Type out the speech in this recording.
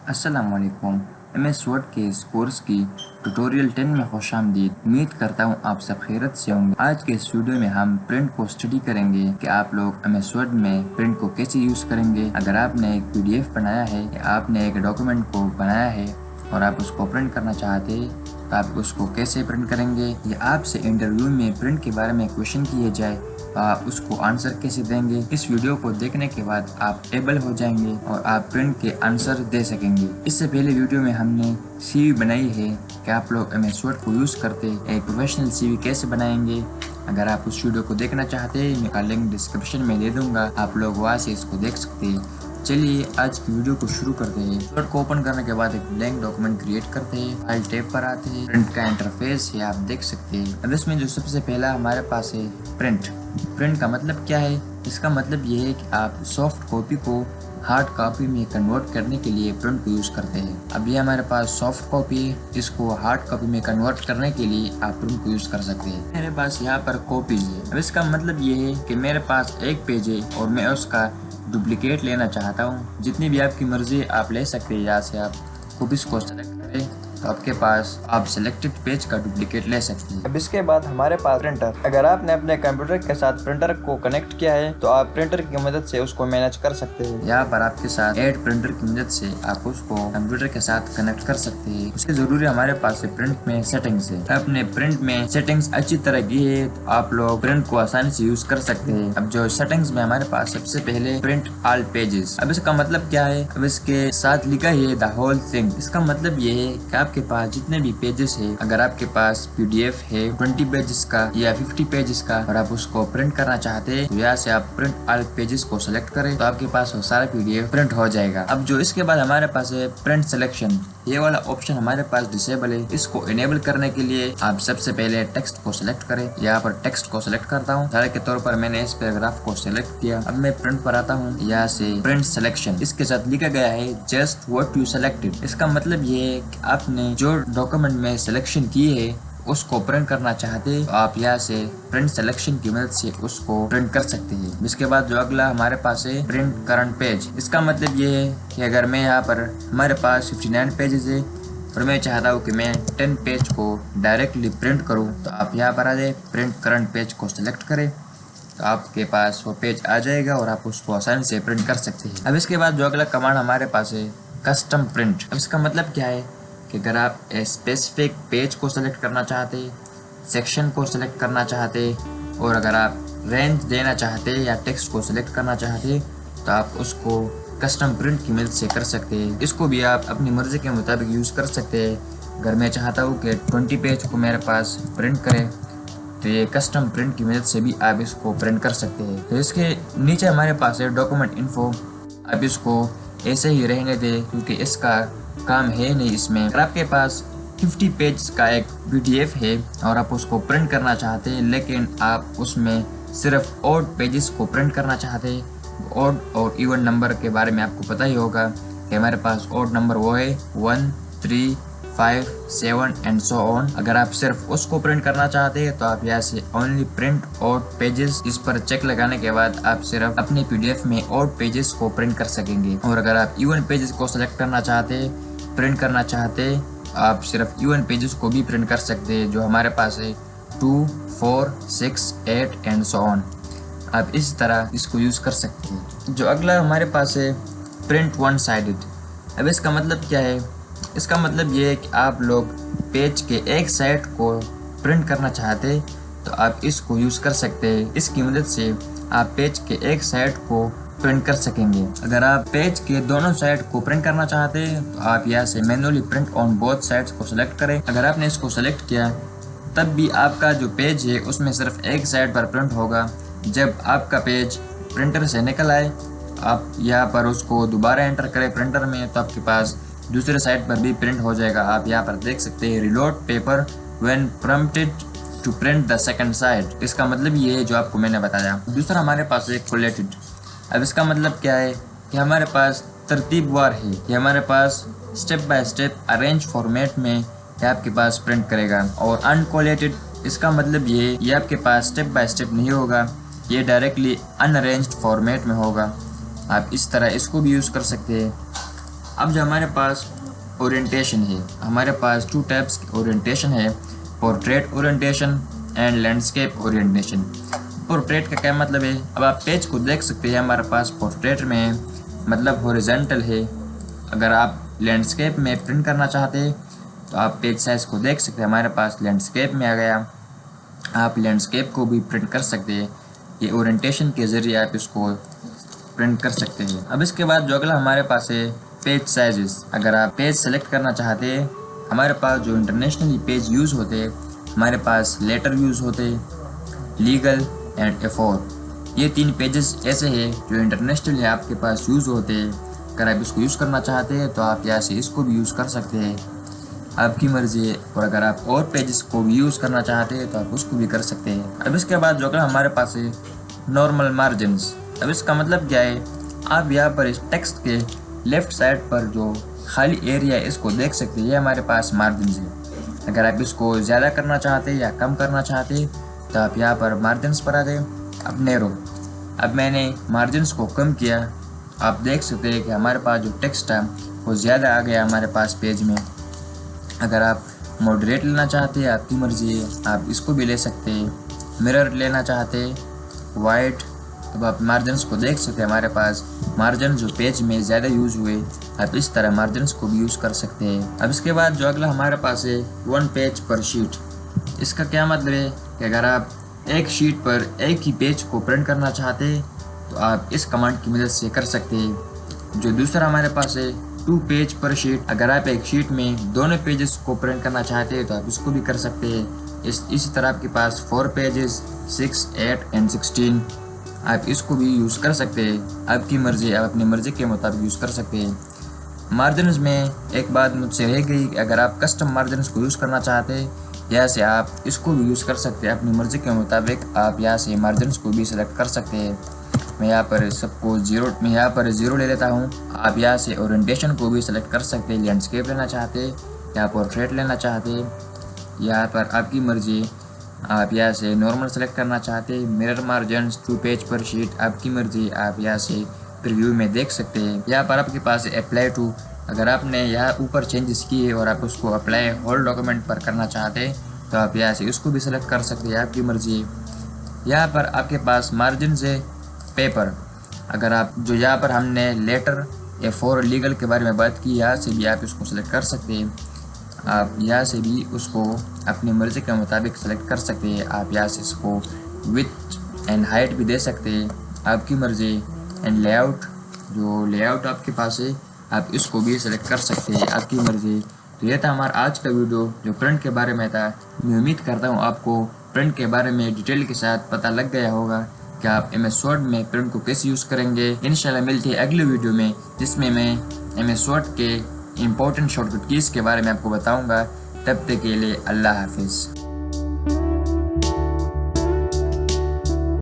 अस्सलामुअलैकुम। MS word के इस कोर्स की ट्यूटोरियल 10 में खुशामदीद। उम्मीद करता हूँ आप सब खैरियत से होंगे। आज के इस वीडियो में हम प्रिंट को स्टडी करेंगे कि आप लोग MS वर्ड में प्रिंट को कैसे यूज़ करेंगे। अगर आपने एक PDF बनाया है या आपने एक डॉक्यूमेंट को बनाया है और आप उसको प्रिंट करना चाहते हैं तो आप उसको कैसे प्रिंट करेंगे, या आपसे इंटरव्यू में प्रिंट के बारे में क्वेश्चन किए जाए तो आप उसको आंसर कैसे देंगे। इस वीडियो को देखने के बाद आप एबल हो जाएंगे और आप प्रिंट के आंसर दे सकेंगे। इससे पहले वीडियो में हमने CV बनाई है कि आप लोग MS वर्ड को यूज़ करते एक प्रोफेशनल CV कैसे बनाएंगे। अगर आप उस वीडियो को देखना चाहते हैं, मैं का लिंक डिस्क्रिप्शन में दे दूंगा, आप लोग वहाँ से इसको देख सकते हैं। चलिए आज की वीडियो को शुरू करते हैं। वर्ड को ओपन करने के बाद एक ब्लैंक डॉक्यूमेंट क्रिएट करते हैं। फाइल टैब पर आते हैं। प्रिंट का इंटरफेस है, आप देख सकते हैं। अब इसमें जो सबसे पहला हमारे पास है प्रिंट। प्रिंट का मतलब क्या है? इसका मतलब ये है कि आप सॉफ्ट कॉपी को हार्ड कॉपी में कन्वर्ट करने के लिए प्रिंट को यूज़ करते हैं। अब ये हमारे पास सॉफ्ट कॉपी है, इसको हार्ड कॉपी में कन्वर्ट करने के लिए आप प्रिंट को यूज़ कर सकते हैं। मेरे पास यहाँ पर कॉपीज है। अब इसका मतलब ये है कि मेरे पास एक पेज है और मैं उसका डुप्लीकेट लेना चाहता हूँ। जितनी भी आपकी मर्जी आप ले सकते हैं। यहाँ से आप कॉपीज को सेलेक्ट करें तो आपके पास आप सिलेक्टेड पेज का डुप्लीकेट ले सकते हैं। अब इसके बाद हमारे पास प्रिंटर। अगर आपने अपने कंप्यूटर के साथ प्रिंटर को कनेक्ट किया है तो आप प्रिंटर की मदद से उसको मैनेज कर सकते हैं। यहाँ पर आपके साथ ऐड प्रिंटर की मदद से आप उसको कंप्यूटर के साथ कनेक्ट कर सकते हैं। उसके जरूरी हमारे पास है प्रिंट में सेटिंग्स है। अपने प्रिंट में सेटिंग्स अच्छी तरह की है तो आप लोग प्रिंट को आसानी से यूज कर सकते हैं। अब जो सेटिंग्स में हमारे पास सबसे पहले प्रिंट ऑल पेजेस। अब इसका मतलब क्या है? अब इसके साथ लिखा है द होल थिंग। इसका मतलब ये है कि आपके पास जितने भी पेजेस है, अगर आपके पास PDF है 20 पेजेस का या 50 पेजेस का और आप उसको प्रिंट करना चाहते हैं तो यहाँ से आप प्रिंट ऑल पेजेस को सिलेक्ट करें तो आपके पास वो सारा PDF प्रिंट हो जाएगा। अब जो इसके बाद हमारे पास है प्रिंट सिलेक्शन। ये वाला ऑप्शन हमारे पास डिसेबल है। इसको इनेबल करने के लिए आप सबसे पहले टेक्स्ट को सिलेक्ट करें। यहाँ पर टेक्स्ट को सिलेक्ट करता हूँ। उदाहरण के तौर पर मैंने इस पैराग्राफ को सिलेक्ट किया। अब मैं प्रिंट पर आता हूँ। यहाँ से प्रिंट सिलेक्शन, इसके साथ लिखा गया है जस्ट व्हाट यू सिलेक्टेड। इसका मतलब ये है कि आपने जो डॉक्यूमेंट में सिलेक्शन की है उसको प्रिंट करना चाहते तो आप यहाँ से प्रिंट सिलेक्शन की मदद से उसको प्रिंट कर सकते हैं। इसके बाद जो अगला हमारे पास है प्रिंट करंट पेज। इसका मतलब ये है कि अगर मैं यहाँ पर हमारे पास 59 पेजेस है और मैं चाहता हूँ कि मैं 10 पेज को डायरेक्टली प्रिंट करूँ तो आप यहाँ पर आ जाए, प्रिंट करंट पेज को सिलेक्ट करें तो आपके पास वो पेज आ जाएगा और आप उसको आसानी से प्रिंट कर सकते हैं। अब इसके बाद जो अगला कमांड हमारे पास है कस्टम प्रिंट। अब इसका मतलब क्या है कि अगर आप स्पेसिफिक पेज को सिलेक्ट करना चाहते, सेक्शन को सिलेक्ट करना चाहते और अगर आप रेंज देना चाहते या टेक्स्ट को सिलेक्ट करना चाहते तो आप उसको कस्टम प्रिंट की मदद से कर सकते हैं। इसको भी आप अपनी मर्जी के मुताबिक यूज़ कर सकते हैं। अगर मैं चाहता हूँ कि 20 पेज को मेरे पास प्रिंट करें तो ये कस्टम प्रिंट की मदद से भी आप इसको प्रिंट कर सकते हैं। तो इसके नीचे हमारे पास है डॉक्यूमेंट इन्फो। आप इसको ऐसे ही रहने दें क्योंकि इसका काम है नहीं इसमें। अगर आपके पास 50 पेज का एक PDF है और आप उसको प्रिंट करना चाहते हैं लेकिन आप उसमें सिर्फ ऑड पेजेस को प्रिंट करना चाहते हैं, ऑड और इवन नंबर के बारे में आपको पता ही होगा कि हमारे पास ऑड नंबर वो है 1, 3, 5, 7 एंड सो ऑन। अगर आप सिर्फ उसको प्रिंट करना चाहते हैं तो आप यहाँ से ओनली प्रिंट ऑड पेजेस, इस पर चेक लगाने के बाद आप सिर्फ अपने PDF में ऑड पेजेस को प्रिंट कर सकेंगे। और अगर आप इवन पेजेस को सिलेक्ट करना चाहते हैं, प्रिंट करना चाहते हैं, आप सिर्फ इवन पेजेस को भी प्रिंट कर सकते हैं जो हमारे पास है 2, 4, 6, 8 एंड सो ऑन। आप इस तरह इसको यूज कर सकते हैं। जो अगला हमारे पास है प्रिंट वन साइडेड। अब इसका मतलब क्या है? इसका मतलब ये है कि आप लोग पेज के एक साइड को प्रिंट करना चाहते तो आप इसको यूज़ कर सकते हैं। इसकी मदद से आप पेज के एक साइड को प्रिंट कर सकेंगे। अगर आप पेज के दोनों साइड को प्रिंट करना चाहते हैं तो आप यहाँ से manually print on both sides को सिलेक्ट करें। अगर आपने इसको सिलेक्ट किया तब भी आपका जो पेज है उसमें सिर्फ एक साइड पर प्रिंट होगा। जब आपका पेज प्रिंटर से निकल आए आप यहाँ पर उसको दोबारा एंटर करें प्रिंटर में तो आपके पास दूसरे साइड पर भी प्रिंट हो जाएगा। आप यहाँ पर देख सकते हैं reload paper when prompted to print the second side. इसका मतलब ये है जो आपको मैंने बताया। दूसरा हमारे पास है कोलेटेड। अब इसका मतलब क्या है कि हमारे पास तरतीबवार है। ये हमारे पास step by step arrange format में ये आपके पास प्रिंट करेगा। और अनकोलेटेड, इसका मतलब ये आपके पास स्टेप बाय स्टेप नहीं होगा, ये डायरेक्टली अनअरेंज्ड फॉर्मेट में होगा। आप इस तरह इसको भी यूज़ कर सकते हैं। अब जो हमारे पास ओरिएंटेशन है, हमारे पास 2 टाइप्स की ओरिएंटेशन है, portrait orientation and landscape orientation. Portrait का क्या मतलब है, अब आप पेज को देख सकते हैं, हमारे पास पोर्ट्रेट में मतलब हॉरिजॉन्टल है। अगर आप लैंडस्केप में प्रिंट करना चाहते हैं तो आप पेज साइज़ को देख सकते हैं, हमारे पास लैंडस्केप में आ गया। आप लैंडस्केप को भी प्रिंट कर सकते हैं, ये ओरिएंटेशन के ज़रिए आप इसको प्रिंट कर सकते हैं। अब इसके बाद जो अगला हमारे पास है पेज साइजेस। अगर आप पेज सेलेक्ट करना चाहते हैं, हमारे पास जो इंटरनेशनली पेज यूज़ होते हैं, हमारे पास लेटर यूज़ होते हैं, लीगल एंड A4। ये 3 पेजेस ऐसे हैं जो इंटरनेशनली आपके पास यूज़ होते हैं। अगर आप इसको यूज़ करना चाहते हैं तो आप यहाँ से इसको भी यूज़ कर सकते हैं, आपकी मर्ज़ी है। और अगर आप और पेजेस को भी यूज़ करना चाहते हैं तो आप उसको भी कर सकते हैं। अब इसके बाद जो अगला हमारे पास है नॉर्मल मार्जिन्स। अब इसका मतलब क्या है, आप यहाँ पर इस टेक्स्ट के लेफ़्ट साइड पर जो खाली एरिया है इसको देख सकते हैं, ये हमारे पास मार्जिन्स है। अगर आप इसको ज़्यादा करना चाहते हैं या कम करना चाहते हैं तो आप यहाँ पर मार्जिन्स पर आ जाए। अब नैरो, अब मैंने मार्जिन्स को कम किया, आप देख सकते हैं कि हमारे पास जो टेक्स्ट है वो ज़्यादा आ गया हमारे पास पेज में। अगर आप मॉडरेट लेना चाहते हैं, आपकी मर्ज़ी है, आप इसको भी ले सकते हैं। मिरर लेना चाहते हैं वाइट, अब आप मार्जिन्स को देख सकते हैं, हमारे पास मार्जिन जो पेज में ज़्यादा यूज़ हुए, आप इस तरह मार्जिन्स को भी यूज़ कर सकते हैं। अब इसके बाद जो अगला हमारे पास है 1 पेज पर शीट। इसका क्या मतलब है कि अगर आप एक शीट पर एक ही पेज को प्रिंट करना चाहते हैं तो आप इस कमांड की मदद से कर सकते हैं। जो दूसरा हमारे पास है 2 पेज पर शीट। अगर आप एक शीट में दोनों पेजेस को प्रिंट करना चाहते हैं तो आप इसको भी कर सकते हैं। इसी तरह आपके पास 4 पेजेस 6, 8 एंड 16, आप इसको भी यूज़ कर सकते हैं, आपकी मर्ज़ी, आप अपनी मर्ज़ी के मुताबिक यूज़ कर सकते हैं। मार्जिन्स में एक बात मुझसे रह गई, अगर आप कस्टम मार्जिन्स को यूज़ करना चाहते हैं यहाँ से आप इसको भी यूज़ कर सकते हैं अपनी मर्ज़ी के मुताबिक। आप यहाँ से मार्जिन्स को भी सिलेक्ट कर सकते हैं। मैं यहाँ पर सबको ज़ीरो ले लेता हूँ। आप यहाँ से ओरिएंटेशन को भी सिलेक्ट कर सकते हैं, लैंडस्केप लेना चाहते हैं या पोर्ट्रेट लेना चाहते हैं, यहाँ पर आपकी मर्ज़ी। आप यहाँ से नॉर्मल सेलेक्ट करना चाहते हैं, मिरर मार्जिन्स 2 पेज पर शीट, आपकी मर्ज़ी। आप यहाँ से प्रीव्यू में देख सकते हैं। यहाँ पर आपके पास अप्लाई टू, अगर आपने यहाँ ऊपर चेंजेस किए और आप उसको अप्लाई होल डॉक्यूमेंट पर करना चाहते हैं तो आप यहाँ से उसको भी सिलेक्ट कर सकते हैं, आपकी मर्ज़ी। यहाँ पर आपके पास मार्जिन से पेपर, अगर आप जो यहाँ पर हमने लेटर A4 लीगल के बारे में बात की, यहाँ से भी आप इसको सिलेक्ट कर सकते हैं। आप यहाँ से भी उसको अपनी मर्ज़ी के मुताबिक सेलेक्ट कर सकते हैं। आप यहाँ से इसको विड्थ एंड हाइट भी दे सकते हैं, आपकी मर्ज़ी। एंड लेआउट, जो लेआउट आपके पास है आप इसको भी सेलेक्ट कर सकते हैं, आपकी मर्ज़ी। तो ये था हमारा आज का वीडियो जो प्रिंट के बारे में था। मैं उम्मीद करता हूँ आपको प्रिंट के बारे में डिटेल के साथ पता लग गया होगा कि आप MS Word में प्रिंट को कैसे यूज़ करेंगे। इंशाल्लाह मिलते हैं अगले वीडियो में जिसमें मैं MS Word के इम्पोर्टेंट शॉर्टकट कीज़ के बारे में आपको बताऊँगा। तब तक के लिए अल्लाह हाफिज़।